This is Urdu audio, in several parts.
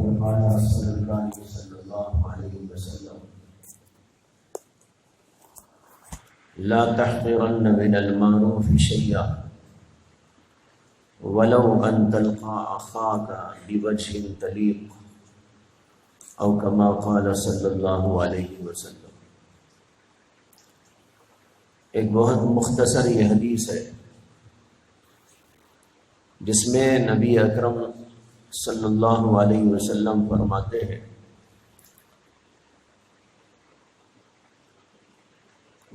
فرمایا صلی اللہ علیہ وسلم لا تحقرن من المعروف شيئا ولو ان تلقى اخاك بوجه طليق او كما قال صلی اللہ علیہ وسلم۔ ایک بہت مختصر یہ حدیث ہے جس میں نبی اکرم صلی اللہ علیہ وسلم فرماتے ہیں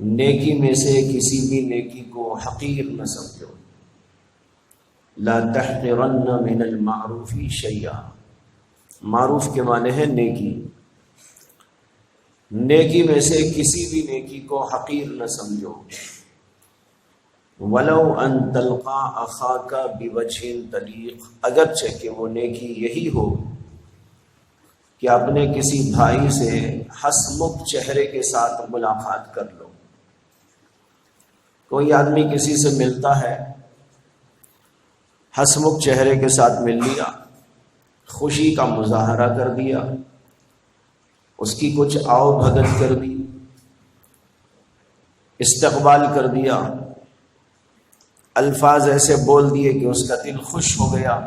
نیکی میں سے کسی بھی نیکی کو حقیر نہ سمجھو، لا تحقرن من المعروف شیئا۔ معروف کے معنی ہے نیکی، نیکی میں سے کسی بھی نیکی کو حقیر نہ سمجھو، ولو ان تلقا اخاک بوجہ طلیق، اگرچہ کہ وہ نیکی یہی ہو کہ اپنے کسی بھائی سے ہنسمکھ چہرے کے ساتھ ملاقات کر لو۔ کوئی آدمی کسی سے ملتا ہے، ہنسمکھ چہرے کے ساتھ مل لیا، خوشی کا مظاہرہ کر دیا، اس کی کچھ آؤ بھگت کر دی، استقبال کر دیا، الفاظ ایسے بول دیے کہ اس کا دل خوش ہو گیا۔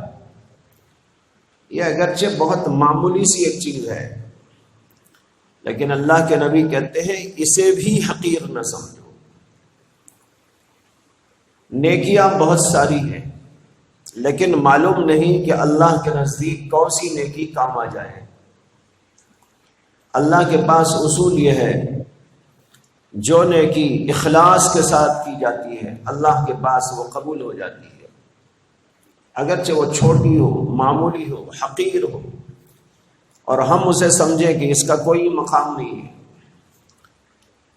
یہ اگرچہ بہت معمولی سی ایک چیز ہے، لیکن اللہ کے نبی کہتے ہیں اسے بھی حقیر نہ سمجھو۔ نیکیاں بہت ساری ہیں، لیکن معلوم نہیں کہ اللہ کے نزدیک کون سی نیکی کام آ جائے۔ اللہ کے پاس اصول یہ ہے جو نیکی اخلاص کے ساتھ کی جاتی ہے اللہ کے پاس وہ قبول ہو جاتی ہے، اگرچہ وہ چھوٹی ہو، معمولی ہو، حقیر ہو، اور ہم اسے سمجھیں کہ اس کا کوئی مقام نہیں ہے،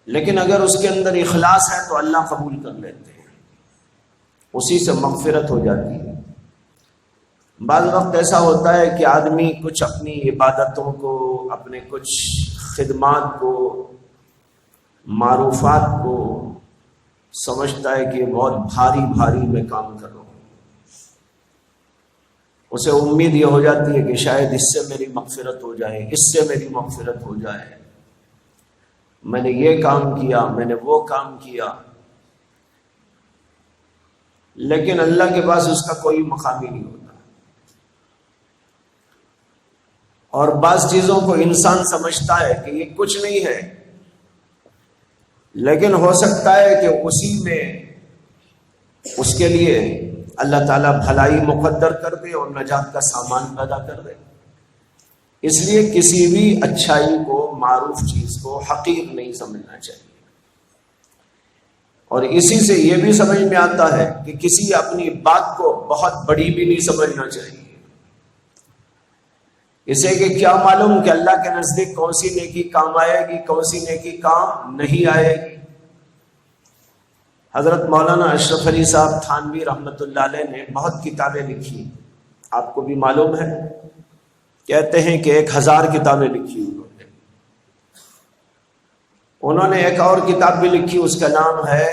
لیکن اگر اس کے اندر اخلاص ہے تو اللہ قبول کر لیتے ہیں، اسی سے مغفرت ہو جاتی ہے۔ بعض وقت ایسا ہوتا ہے کہ آدمی کچھ اپنی عبادتوں کو، اپنے کچھ خدمات کو، معروفات کو سمجھتا ہے کہ بہت بھاری میں کام کر رہا ہوں، اسے امید یہ ہو جاتی ہے کہ شاید اس سے میری مغفرت ہو جائے، اس سے میری مغفرت ہو جائے، میں نے یہ کام کیا، میں نے وہ کام کیا، لیکن اللہ کے پاس اس کا کوئی مقام ہی نہیں ہوتا۔ اور بعض چیزوں کو انسان سمجھتا ہے کہ یہ کچھ نہیں ہے، لیکن ہو سکتا ہے کہ اسی میں اس کے لیے اللہ تعالیٰ بھلائی مقدر کر دے اور نجات کا سامان پیدا کر دے۔ اس لیے کسی بھی اچھائی کو، معروف چیز کو حقیر نہیں سمجھنا چاہیے، اور اسی سے یہ بھی سمجھ میں آتا ہے کہ کسی اپنی بات کو بہت بڑی بھی نہیں سمجھنا چاہیے، اسے کہ کیا معلوم کہ اللہ کے نزدیک کون سی نیکی کام آئے گی، کون سی نیکی کام نہیں آئے گی۔ حضرت مولانا اشرف علی صاحب تھانوی رحمۃ اللہ علیہ نے بہت کتابیں لکھی، آپ کو بھی معلوم ہے، کہتے ہیں کہ 1000 کتابیں لکھی انہوں نے ایک اور کتاب بھی لکھی، اس کا نام ہے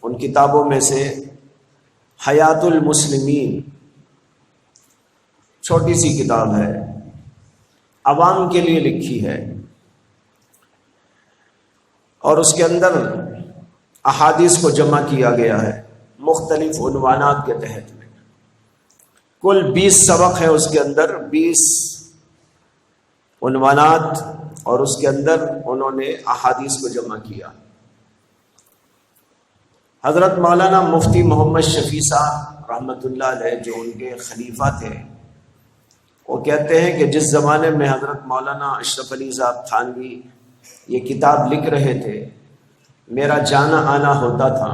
ان کتابوں میں سے حیات المسلمین، چھوٹی سی کتاب ہے، عوام کے لیے لکھی ہے، اور اس کے اندر احادیث کو جمع کیا گیا ہے مختلف عنوانات کے تحت میں۔ کل 20 سبق ہیں اس کے اندر، 20 عنوانات، اور اس کے اندر انہوں نے احادیث کو جمع کیا۔ حضرت مولانا مفتی محمد شفیع صاحب رحمۃ اللہ علیہ جو ان کے خلیفہ تھے، وہ کہتے ہیں کہ جس زمانے میں حضرت مولانا اشرف علی صاحب تھانوی یہ کتاب لکھ رہے تھے، میرا جانا آنا ہوتا تھا،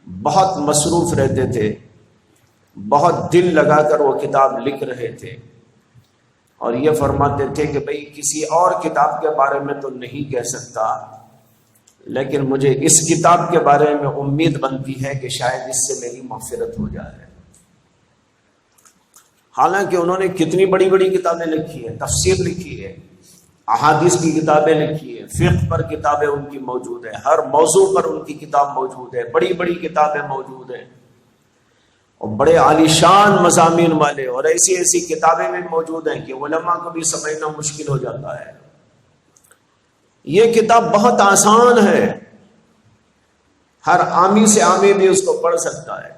بہت مصروف رہتے تھے، بہت دل لگا کر وہ کتاب لکھ رہے تھے، اور یہ فرماتے تھے کہ بھئی کسی اور کتاب کے بارے میں تو نہیں کہہ سکتا، لیکن مجھے اس کتاب کے بارے میں امید بنتی ہے کہ شاید اس سے میری مغفرت ہو جائے۔ حالانکہ انہوں نے کتنی بڑی بڑی کتابیں لکھی ہیں، تفسیر لکھی ہے، احادیث کی کتابیں لکھی ہیں، فقہ پر کتابیں ان کی موجود ہیں، ہر موضوع پر ان کی کتاب موجود ہے، بڑی بڑی کتابیں موجود ہیں، اور بڑے عالیشان مضامین والے، اور ایسی ایسی کتابیں بھی موجود ہیں کہ علماء کو بھی سمجھنا مشکل ہو جاتا ہے۔ یہ کتاب بہت آسان ہے، ہر عامی سے عامی بھی اس کو پڑھ سکتا ہے۔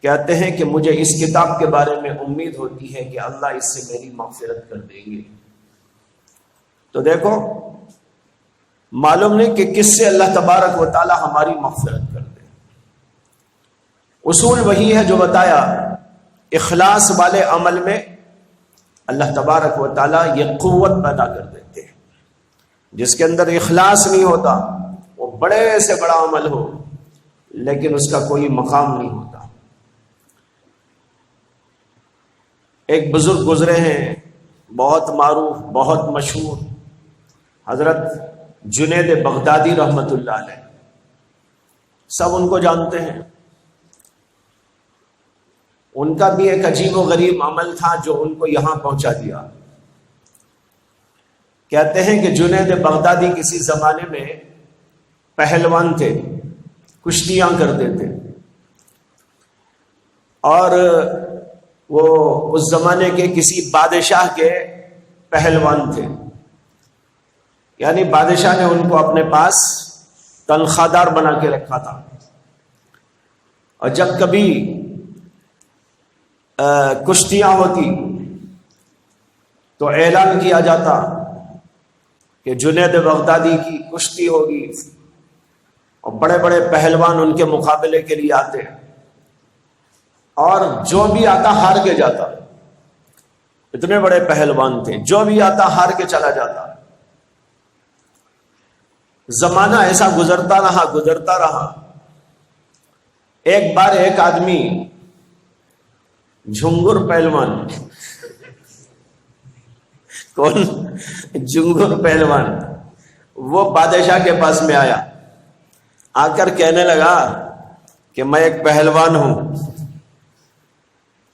کہتے ہیں کہ مجھے اس کتاب کے بارے میں امید ہوتی ہے کہ اللہ اس سے میری مغفرت کر دیں گے۔ تو دیکھو، معلوم نہیں کہ کس سے اللہ تبارک و تعالی ہماری مغفرت کر دے۔ اصول وہی ہے جو بتایا، اخلاص والے عمل میں اللہ تبارک و تعالی یہ قوت پیدا کر دیتے ہیں۔ جس کے اندر اخلاص نہیں ہوتا، وہ بڑے سے بڑا عمل ہو لیکن اس کا کوئی مقام نہیں ہوتا۔ ایک بزرگ گزرے ہیں، بہت معروف، بہت مشہور، حضرت جنید بغدادی رحمت اللہ علیہ، سب ان کو جانتے ہیں۔ ان کا بھی ایک عجیب و غریب عمل تھا جو ان کو یہاں پہنچا دیا۔ کہتے ہیں کہ جنید بغدادی کسی زمانے میں پہلوان تھے، کشتیاں کرتے تھے، اور وہ اس زمانے کے کسی بادشاہ کے پہلوان تھے، یعنی بادشاہ نے ان کو اپنے پاس تنخواہ دار بنا کے رکھا تھا، اور جب کبھی کشتیاں ہوتی تو اعلان کیا جاتا کہ جنید بغدادی کی کشتی ہوگی، اور بڑے بڑے پہلوان ان کے مقابلے کے لیے آتے، اور جو بھی آتا ہار کے جاتا۔ اتنے بڑے پہلوان تھے، جو بھی آتا ہار کے چلا جاتا۔ زمانہ ایسا گزرتا رہا۔ ایک بار ایک آدمی جھنگر پہلوان، کون؟ جھنگر پہلوان، وہ بادشاہ کے پاس میں آیا، آ کر کہنے لگا کہ میں ایک پہلوان ہوں،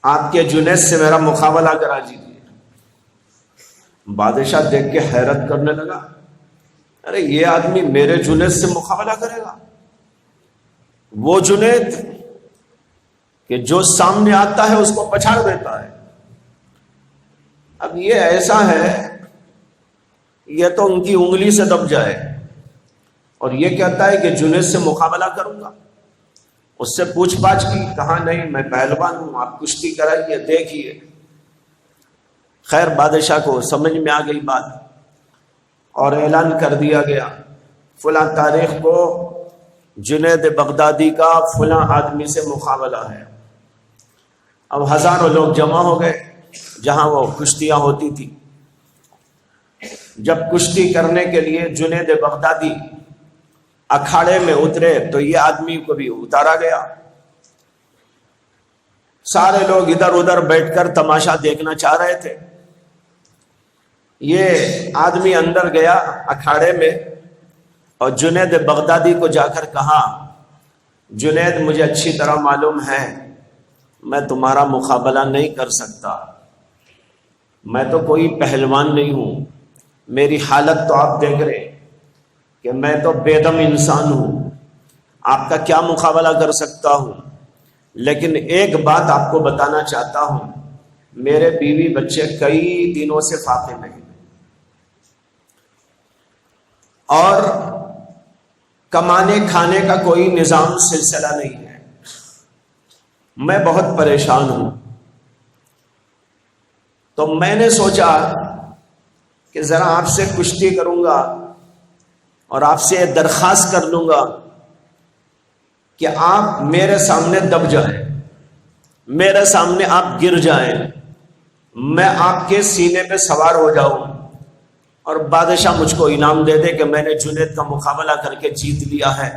آپ کے جنید سے میرا مقابلہ کرا دیجیے۔ بادشاہ دیکھ کے حیرت کرنے لگا، ارے یہ آدمی میرے جنید سے مقابلہ کرے گا؟ وہ جنید کہ جو سامنے آتا ہے اس کو پچھاڑ دیتا ہے۔ اب یہ ایسا ہے، یہ تو ان کی انگلی سے دب جائے، اور یہ کہتا ہے کہ جنید سے مقابلہ کروں گا۔ اس سے پوچھ پاچھ کی، کہا نہیں میں پہلوان ہوں، آپ کشتی کرائیے دیکھیے۔ خیر بادشاہ کو سمجھ میں آ گئی بات، اور اعلان کر دیا گیا فلاں تاریخ کو جنید بغدادی کا فلاں آدمی سے مقابلہ ہے۔ اب ہزاروں لوگ جمع ہو گئے جہاں وہ کشتیاں ہوتی تھی۔ جب کشتی کرنے کے لیے جنید بغدادی اکھاڑے میں اترے تو یہ آدمی کو بھی اتارا گیا۔ سارے لوگ ادھر ادھر بیٹھ کر تماشا دیکھنا چاہ رہے تھے۔ یہ آدمی اندر گیا اکھاڑے میں، اور جنید بغدادی کو جا کر کہا، جنید مجھے اچھی طرح معلوم ہے میں تمہارا مقابلہ نہیں کر سکتا، میں تو کوئی پہلوان نہیں ہوں، میری حالت تو آپ دیکھ رہے کہ میں تو بے دم انسان ہوں، آپ کا کیا مقابلہ کر سکتا ہوں، لیکن ایک بات آپ کو بتانا چاہتا ہوں، میرے بیوی بچے کئی دنوں سے فاقے میں ہیں، اور کمانے کھانے کا کوئی نظام سلسلہ نہیں ہے، میں بہت پریشان ہوں۔ تو میں نے سوچا کہ ذرا آپ سے کشتی کروں گا اور آپ سے درخواست کر لوں گا کہ آپ میرے سامنے دب جائیں، میرے سامنے آپ گر جائیں، میں آپ کے سینے پہ سوار ہو جاؤں، اور بادشاہ مجھ کو انعام دے دے کہ میں نے جنید کا مقابلہ کر کے جیت لیا ہے۔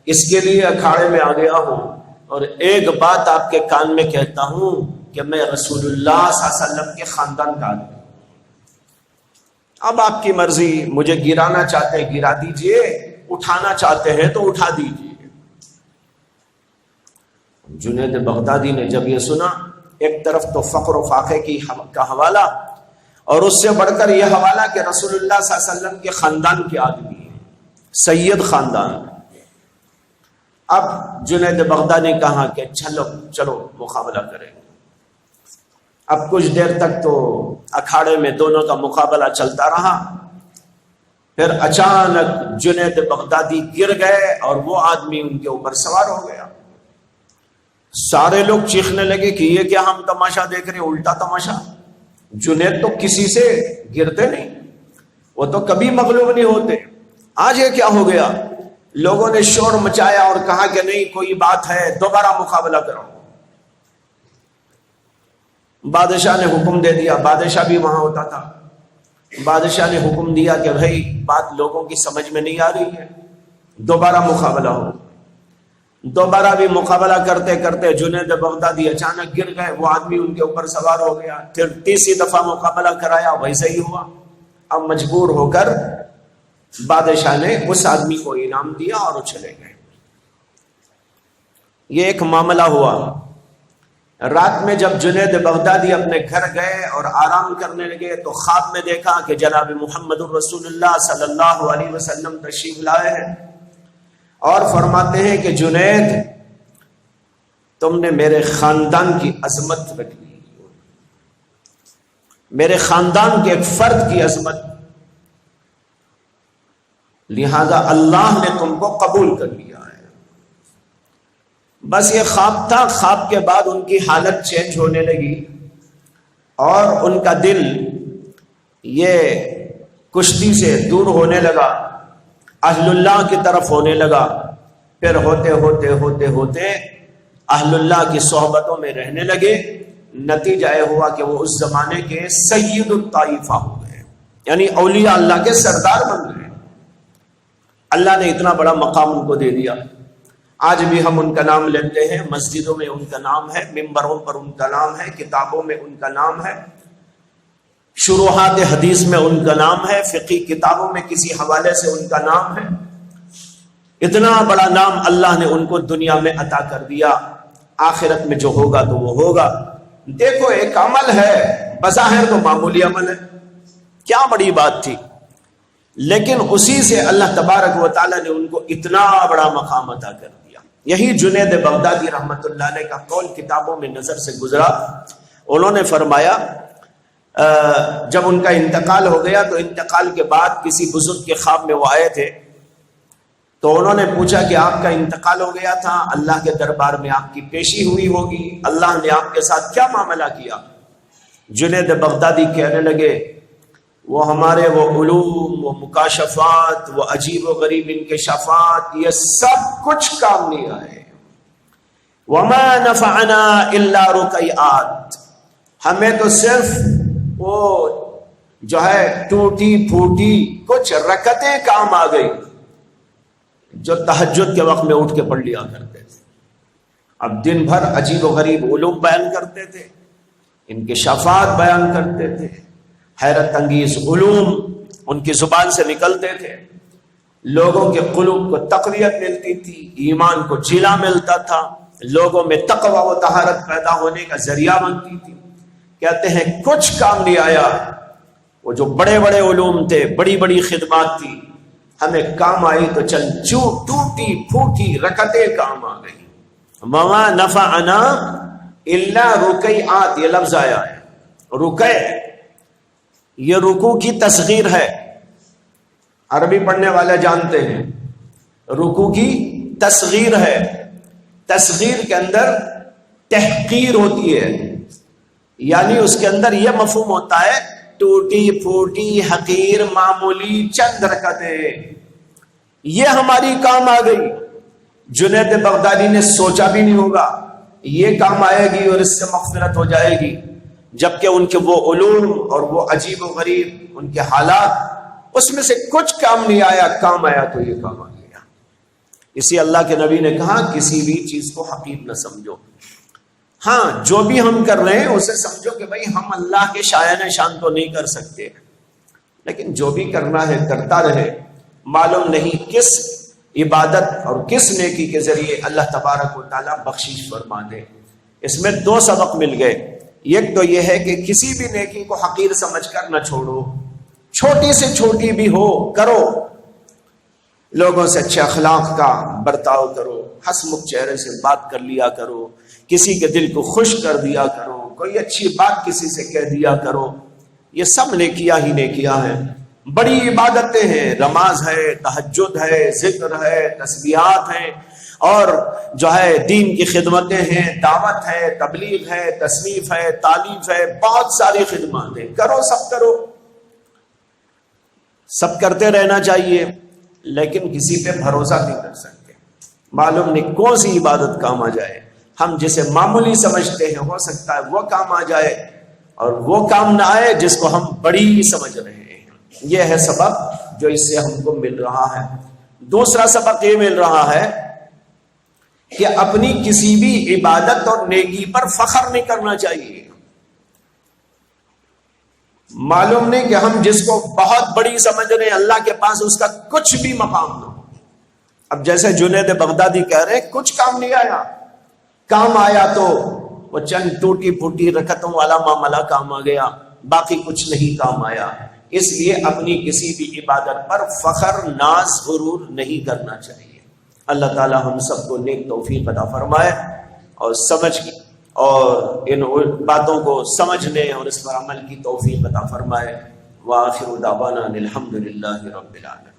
اس کے لیے اکھاڑے میں آ گیا ہوں، اور ایک بات آپ کے کان میں کہتا ہوں کہ میں رسول اللہ صلی اللہ علیہ وسلم کے خاندان کا آدمی ہوں۔ اب آپ کی مرضی، مجھے گرانا چاہتے ہیں گرا دیجئے، اٹھانا چاہتے ہیں تو اٹھا دیجئے۔ جنید بغدادی نے جب یہ سنا، ایک طرف تو فقر و فاقے کا حوالہ، اور اس سے بڑھ کر یہ حوالہ کہ رسول اللہ صلی اللہ علیہ وسلم کے خاندان کے آدمی ہیں، سید خاندان۔ اب جنید بغدادی نے کہا کہ چلو مقابلہ کریں. اب کچھ دیر تک تو اکھاڑے میں دونوں کا مقابلہ چلتا رہا. پھر اچانک جنید بغدادی گر گئے اور وہ آدمی ان کے اوپر سوار ہو گیا. سارے لوگ چیخنے لگے کہ یہ کیا ہم تماشا دیکھ رہے ہیں، الٹا تماشا. جنید تو کسی سے گرتے نہیں، وہ تو کبھی مغلوب نہیں ہوتے، آج یہ کیا ہو گیا؟ لوگوں نے شور مچایا اور کہا کہ نہیں کوئی بات ہے، دوبارہ مقابلہ کرو. بادشاہ نے حکم دے دیا، بادشاہ بھی وہاں ہوتا تھا. بادشاہ نے حکم دیا کہ بھائی بات لوگوں کی سمجھ میں نہیں آ رہی ہے، دوبارہ مقابلہ ہو. دوبارہ بھی مقابلہ کرتے کرتے جنید بغدادی اچانک گر گئے، وہ آدمی ان کے اوپر سوار ہو گیا. پھر تیسری دفعہ مقابلہ کرایا، ویسے ہی ہوا. اب مجبور ہو کر بادشاہ نے اس آدمی کو انعام دیا اور وہ چلے گئے. یہ ایک معاملہ ہوا. رات میں جب جنید بغدادی اپنے گھر گئے اور آرام کرنے لگے تو خواب میں دیکھا کہ جناب محمد الرسول اللہ صلی اللہ علیہ وسلم تشریف لائے ہیں اور فرماتے ہیں کہ جنید تم نے میرے خاندان کی عظمت رکھ لی، میرے خاندان کے ایک فرد کی عظمت، لہذا اللہ نے تم کو قبول کر لیا ہے. بس یہ خواب تھا. خواب کے بعد ان کی حالت چینج ہونے لگی اور ان کا دل یہ کشتی سے دور ہونے لگا، اہل اللہ کی طرف ہونے لگا. پھر ہوتے ہوتے ہوتے ہوتے اہل اللہ کی صحبتوں میں رہنے لگے. نتیجہ یہ ہوا کہ وہ اس زمانے کے سید الطائفہ ہو گئے، یعنی اولیاء اللہ کے سردار بن گئے. اللہ نے اتنا بڑا مقام ان کو دے دیا. آج بھی ہم ان کا نام لیتے ہیں، مسجدوں میں ان کا نام ہے، ممبروں پر ان کا نام ہے، کتابوں میں ان کا نام ہے، شروحات حدیث میں ان کا نام ہے، فقہی کتابوں میں کسی حوالے سے ان کا نام ہے. اتنا بڑا نام اللہ نے ان کو دنیا میں عطا کر دیا. آخرت میں جو ہوگا تو وہ ہوگا. دیکھو ایک عمل ہے، بظاہر تو معمولی عمل ہے، کیا بڑی بات تھی، لیکن اسی سے اللہ تبارک و تعالیٰ نے ان کو اتنا بڑا مقام عطا کر دیا. یہی جنید بغدادی رحمت اللہ علیہ کا قول کتابوں میں نظر سے گزرا. انہوں نے فرمایا جب ان کا انتقال ہو گیا تو انتقال کے بعد کسی بزرگ کے خواب میں وہ آئے تھے تو انہوں نے پوچھا کہ آپ کا انتقال ہو گیا تھا، اللہ کے دربار میں آپ کی پیشی ہوئی ہوگی، اللہ نے آپ کے ساتھ کیا معاملہ کیا؟ جنید بغدادی کہنے لگے وہ ہمارے وہ علوم، وہ مکاشفات، وہ عجیب و غریب انکشافات، یہ سب کچھ کام نہیں آئے. وَمَا نَفَعَنَا إِلَّا رُقَيْعَاتٍ، ہمیں تو صرف وہ جو ہے ٹوٹی پھوٹی کچھ رکعتیں کام آ گئی جو تہجد کے وقت میں اٹھ کے پڑھ لیا کرتے تھے. اب دن بھر عجیب و غریب علوم بیان کرتے تھے، انکشافات بیان کرتے تھے، حیرت انگیز علوم ان کی زبان سے نکلتے تھے. لوگوں کے قلوب کو تقویت ملتی تھی، ایمان کو جلا ملتا تھا، لوگوں میں تقوی و طہارت پیدا ہونے کا ذریعہ بنتی تھی. کہتے ہیں کچھ کام نہیں آیا. وہ جو بڑے بڑے علوم تھے، بڑی بڑی خدمات تھی، ہمیں کام آئی تو چل ٹوٹی پھوٹی رکعتیں کام آ گئی. وما نفعنا الا رکعات، یہ لفظ آیا ہے. رکع یہ رکوع کی تصغیر ہے، عربی پڑھنے والے جانتے ہیں. رکوع کی تصغیر ہے. تصغیر کے اندر تحقیر ہوتی ہے، یعنی اس کے اندر یہ مفہوم ہوتا ہے ٹوٹی پھوٹی حقیر معمولی چند رکعتیں، یہ ہماری کام آ گئی. جنید بغدادی نے سوچا بھی نہیں ہوگا یہ کام آئے گی اور اس سے مغفرت ہو جائے گی، جبکہ ان کے وہ علوم اور وہ عجیب و غریب ان کے حالات، اس میں سے کچھ کام نہیں آیا. کام آیا تو یہ کام آ گیا. اسی اللہ کے نبی نے کہا کسی بھی چیز کو حقیر نہ سمجھو. ہاں جو بھی ہم کر رہے ہیں اسے سمجھو کہ بھائی ہم اللہ کے شایان شان تو نہیں کر سکتے، لیکن جو بھی کرنا ہے کرتا رہے. معلوم نہیں کس عبادت اور کس نیکی کے ذریعے اللہ تبارک و تعالیٰ بخشش فرما دے. اس میں دو سبق مل گئے. ایک تو یہ ہے کہ کسی بھی نیکی کو حقیر سمجھ کر نہ چھوڑو، چھوٹی سے چھوٹی بھی ہو کرو. لوگوں سے اچھے اخلاق کا برتاؤ کرو، ہنس مکھ چہرے سے بات کر لیا کرو، کسی کے دل کو خوش کر دیا کرو، کوئی اچھی بات کسی سے کہہ دیا کرو. یہ سب نیکیاں ہی نیکیاں ہیں، بڑی عبادتیں ہیں. نماز ہے، تہجد ہے، ذکر ہے، تسبیحات ہیں، اور جو ہے دین کی خدمتیں ہیں، دعوت ہے، تبلیغ ہے، تصنیف ہے، تالیف ہے، بہت ساری خدمات ہیں. کرو، سب کرو، سب کرتے رہنا چاہیے. لیکن کسی پہ بھروسہ نہیں کر سکتے، معلوم نہیں کون سی عبادت کام آ جائے. ہم جسے معمولی سمجھتے ہیں ہو سکتا ہے وہ کام آ جائے، اور وہ کام نہ آئے جس کو ہم بڑی سمجھ رہے ہیں. یہ ہے سبق جو اس سے ہم کو مل رہا ہے. دوسرا سبق یہ مل رہا ہے کہ اپنی کسی بھی عبادت اور نیکی پر فخر نہیں کرنا چاہیے. معلوم نہیں کہ ہم جس کو بہت بڑی سمجھ رہے ہیں اللہ کے پاس اس کا کچھ بھی مقام نہ ہو. اب جیسے جنید بغدادی کہہ رہے ہیں کچھ کام نہیں آیا، کام آیا تو وہ چند ٹوٹی پھوٹی رکعتوں والا معاملہ کام آ گیا، باقی کچھ نہیں کام آیا. اس لیے اپنی کسی بھی عبادت پر فخر، ناز، غرور نہیں کرنا چاہیے. اللہ تعالی ہم سب کو نیک توفیق عطا فرمائے اور سمجھ کی اور ان باتوں کو سمجھنے اور اس پر عمل کی توفیق عطا فرمائے. وآخر دعوانا الحمد للہ رب العالمین.